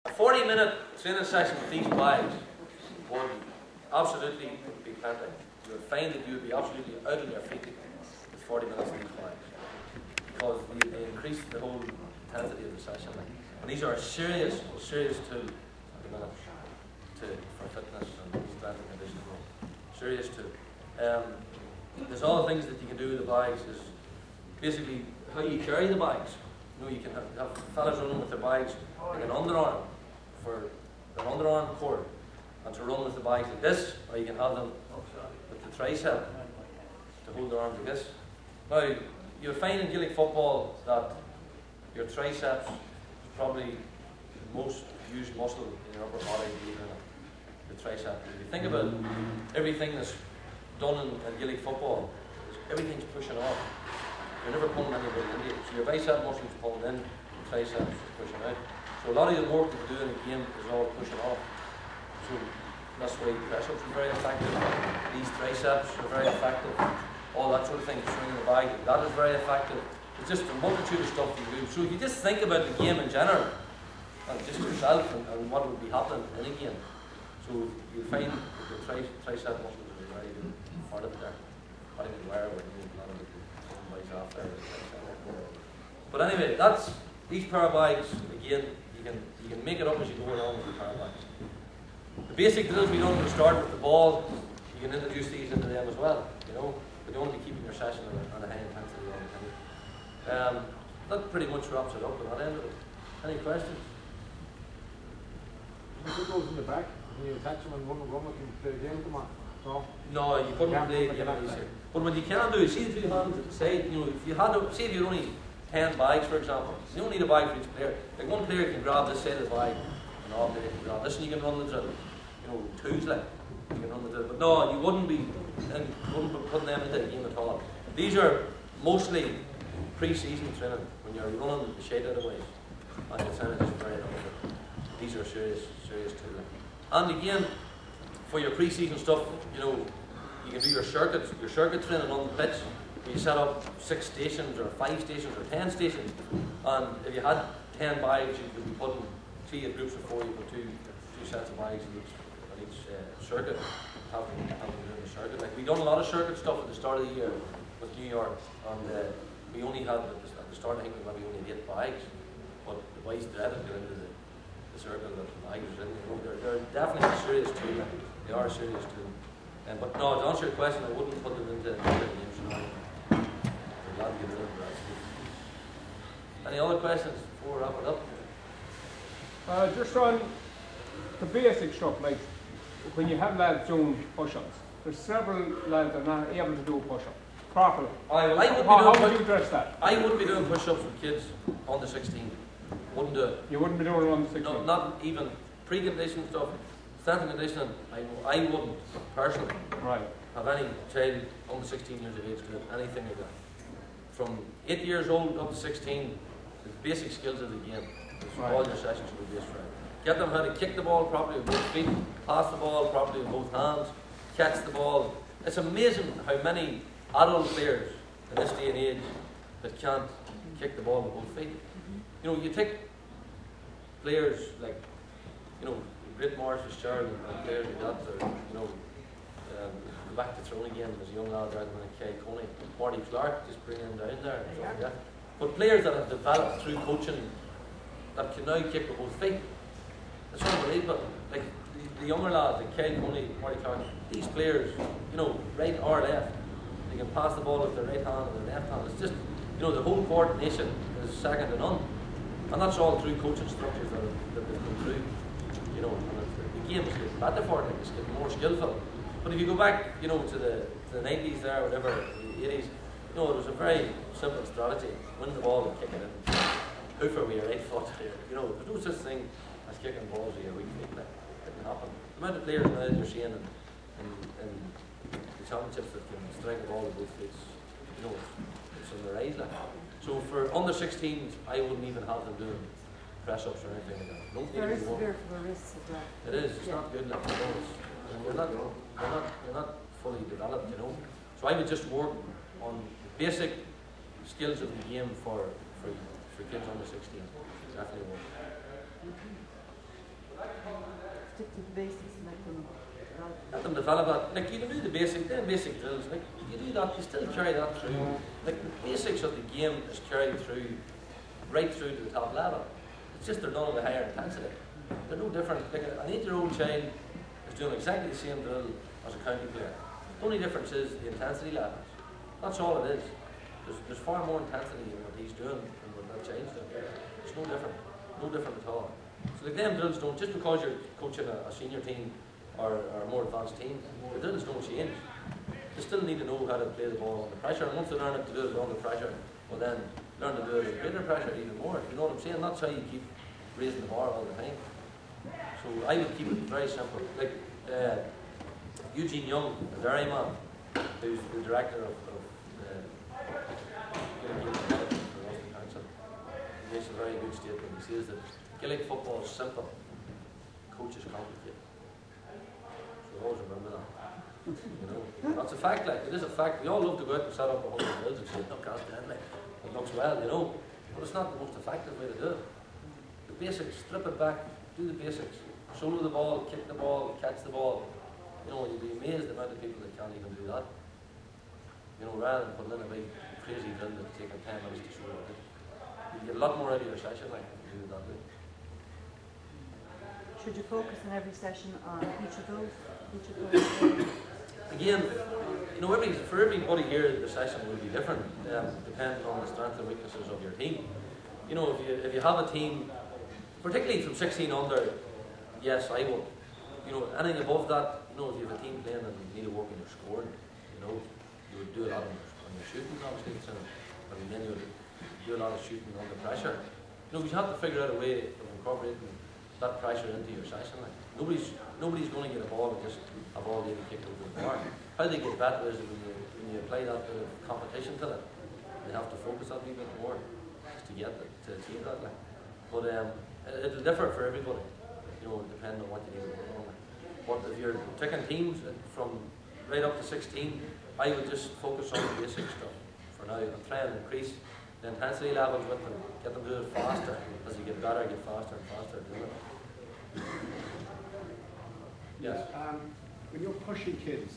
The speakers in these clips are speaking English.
A 40-minute training session with these boys would absolutely be plenty. You would find that you would be absolutely out on your feet with 40 minutes with these boys, because they increase the whole intensity of the session. And these are a serious tool at the minute for fitness and strength and conditioning. Serious tool. There's all the things that you can do with the bags. Is basically how you carry the bags. You know, you can have fellas running with their bags like an underarm for an underarm cord, and to run with the bags like this, or you can have them with the tricep to hold their arms like this. Now, you'll find in Gaelic football that your triceps is probably the most used muscle in your upper body, the tricep. If you think about everything that's done in Gaelic football, everything's pushing off. You're never pulling anybody in. So your bicep muscle is pulling in, the triceps is pushing out. So a lot of the work that you do in the game is all pushing off. So that's why press-ups are very effective. These triceps are very effective. All that sort of thing, swinging the bag, that is very effective. It's just a multitude of stuff you do. So if you just think about the game in general, and just yourself and what would be happening in a game, so you'll find that the tricep muscles is a very good part of it there. I didn't wear it, but a lot of it after. But anyway, that's these power bags. Again, you can make it up as you go along with the power bags. The basic drills we don't want to start with the ball. You can introduce these into them as well. You know, but you want to be keeping your session on a high intensity all the time. That pretty much wraps it up at that end of it. Any questions? You put those in the back. Can you attach them and run with them and play a game with them? No, you couldn't play a game easier. But what you can do is see the two hands at the side. You know, if you had to, say if you only 10 bags, for example, you don't need a bag for each player. Like one player can grab this side of the bag, and all player can grab this, and you can run the drill. You know, twos like you can run the drill. But no, you wouldn't be putting them into the game at all. These are mostly pre-season training when you're running the shade out of the way, and it's just very helpful. These are serious tools. And again, for your pre-season stuff, you know, you can do your circuit training on the pitch. You set up 6 stations or 5 stations or 10 stations, and if you had 10 bags, you could be putting 3 groups of 4. You put two sets of bags in each circuit. Have them doing the circuit. Like we done a lot of circuit stuff at the start of the year with New York, and we only had at the start. I think we maybe only 8 bags, but the boys dreaded going into the circle that the bags was in. You know, they're definitely a serious tool. They are a serious tool. But no, to answer your question, I wouldn't put them into the games now. I'm glad to get rid of that. Any other questions before we wrap it up? Just on the basic stuff, like when you have lads doing push-ups, there's several lads that are not able to do a push-up properly. How would you address that? I wouldn't be doing push-ups with kids under 16. Wouldn't do it. You wouldn't be doing it under 16? No, not even pre-conditioning stuff. Strength and conditioning, I wouldn't personally have any child under 16 years of age doing anything like that. From 8 years old up to 16, the basic skills of the game. All your sessions will be based around. Get them how to kick the ball properly with both feet, pass the ball properly with both hands, catch the ball. It's amazing how many adult players in this day and age that can't kick the ball with both feet. You know, you take players like, you know, Great Morris Fitzgerald and players like that, or, you know, go back to throwing again as a young lad rather than Kay Coney, Marty Clark, just bring him down there and stuff like that. But players that have developed through coaching that can now kick with both feet, it's unbelievable. Like the younger lads, like Kay Coney, Marty Clark, these players, you know, right or left, they can pass the ball with their right hand and their left hand. It's just, you know, the whole coordination is second to none. And that's all through coaching structures that they've come through. You know, and the game is getting better for them, it's getting more skillful. But if you go back, you know, to the 90s there, whatever, the 80s, you know, it was a very simple strategy. Win the ball and kick it in. Hoof it with your right foot. You know, there's no such thing as kicking balls with your weak feet. Like, it didn't happen. The amount of players now that you're seeing in the championships that can strike a ball with both feet, you know, it's on the rise. Like. So for under 16s, I wouldn't even have them doing press-ups or anything like that. Don't there is severe for the wrists as well. It is. It's not good. Like, you know, you're not fully developed. You know. So I would just work on the basic skills of the game for kids under 16. Definitely work. stick to the basics and let them Let them develop that. Like, you can do the basic drills. Like, you do that, you still carry that through. Like, the basics of the game is carried through, right through to the top level. It's just they're done at a higher intensity. They're no different. Like, an 8-year-old child is doing exactly the same drill as a county player. The only difference is the intensity levels. That's all it is. There's far more intensity in what he's doing than what that child's doing. It's no different. No different at all. So like them drills don't, just because you're coaching a senior team or a more advanced team, the drills don't change. They still need to know how to play the ball under pressure, and once they learn to do it under pressure, well then learn to do it under greater pressure even more. You know what I'm saying? That's how you keep raising the bar all the time. So I would keep it very simple. Like Eugene Young, the dairy man, who's the director of Council, he makes a very good statement. He says that Gaelic football is simple, coaches complicated. So always remember that. You know, that's a fact. Like, it is a fact. We all love to go out and set up 100 drills and say, look, that's the end, like, it looks well, you know, but it's not the most effective way to do it. The basics, strip it back, do the basics. Solo the ball, kick the ball, catch the ball. You know, you'll be amazed the amount of people that can't even do that. You know, rather than putting in a big crazy drill that's taking 10 minutes to show it. You get a lot more out of your session, like, if you do it that way. Should you focus in every session on each of those? Again, you know, for everybody here, the session will be different, depending on the strengths and weaknesses of your team. You know, if you have a team, particularly from 16 under, yes, I will. You know, anything above that, you know, if you have a team playing and you need to work on your scoring, you know, you would do a lot on your shooting, obviously, but then you would do a lot of shooting under pressure. You know, you have to figure out a way of incorporating that pressure into your session. Like, nobody's going to get a ball and just have all day to kick over the bar. How they get better is when you apply that bit of competition to it. They have to focus that a wee bit more just to get it, to achieve that. Like. But it'll differ for everybody, you know, depending on what you need to work on. Like. But if you're taking teams from right up to 16, I would just focus on the basic stuff for now and try and increase the intensity levels with them, get them to do it faster. As you get better, get faster and faster doing it. Yes. When you're pushing kids,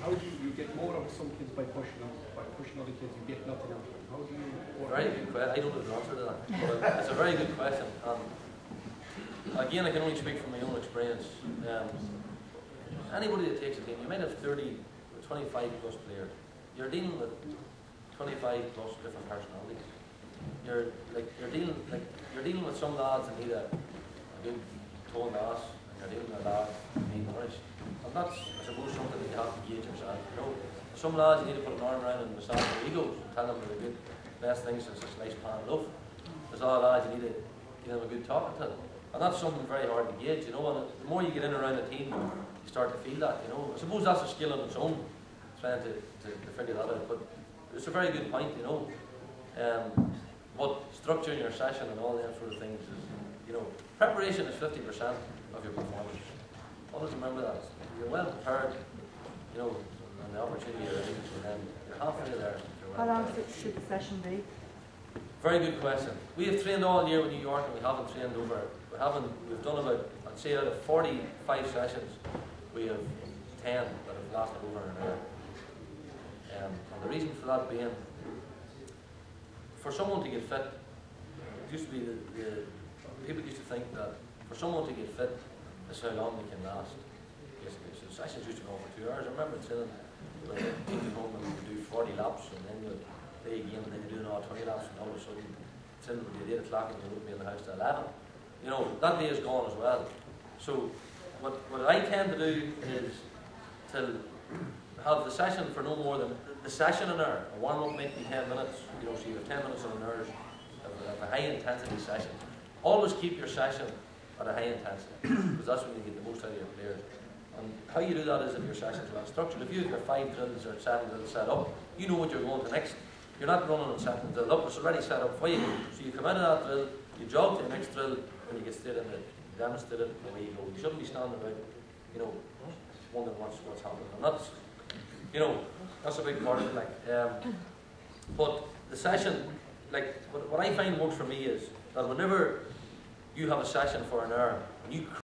how do you get more out of some kids by pushing them? By pushing other kids, you get nothing out of them. How do you? Very good question. I don't have an answer to that, but it's a very good question. Again, I can only speak from my own experience. Anybody that takes a team, you might have 30 or 25 plus players. You're dealing with 25 plus different personalities. You're dealing with some lads that need a good toned ass, and you're dealing with lads that need nourished. And that's, I suppose, something that you have to gauge yourself. You know, some lads you need to put an arm around and massage their egos and tell them they're the good best things since a sliced pan of loaf. There's other lads you need to give them a good talking to. And that's something very hard to gauge, you know, and the more you get in around a team, you start to feel that, you know. I suppose that's a skill on its own, trying to figure that out, but it's a very good point, you know. But structuring your session and all that sort of things is, you know, preparation is 50% of your performance. Always remember that. You're well prepared, you know, and the opportunity arises, and then you're halfway there. How long should the session be? Very good question. We have trained all year with New York, and we haven't trained over. We've done about, I'd say, out of 45 sessions, we have 10 that have lasted over an hour. And the reason for that being, for someone to get fit, it used to be the people used to think that for someone to get fit is how long they can last. Basically, so sessions used to go on for 2 hours. I remember saying, when you came home and you do 40 laps, and then you play a game, and then you do another 20 laps, and all of a sudden, it's in at 8 o'clock, and you would be in the house till 11. You know, that day is gone as well. So, what I tend to do is to have the session for no more than the session an hour. A warm up might be 10 minutes. You know, so you have 10 minutes on an hour of a high intensity session. Always keep your session at a high intensity because that's when you get the most out of your players. And how you do that is if your sessions are structured. If you have your 5 drills or 7 drills set up, you know what you're going to next. You're not running and setting the drill up, it's already set up for you. So you come out of that drill, you jog to the next drill, and you get straight in it, demonstrate it, and away you go. You shouldn't be standing about, you know, wondering what's happening. And that's, you know, that's a big part of it. Like, but the session, like, what I find works for me is that whenever you have a session for an hour, and you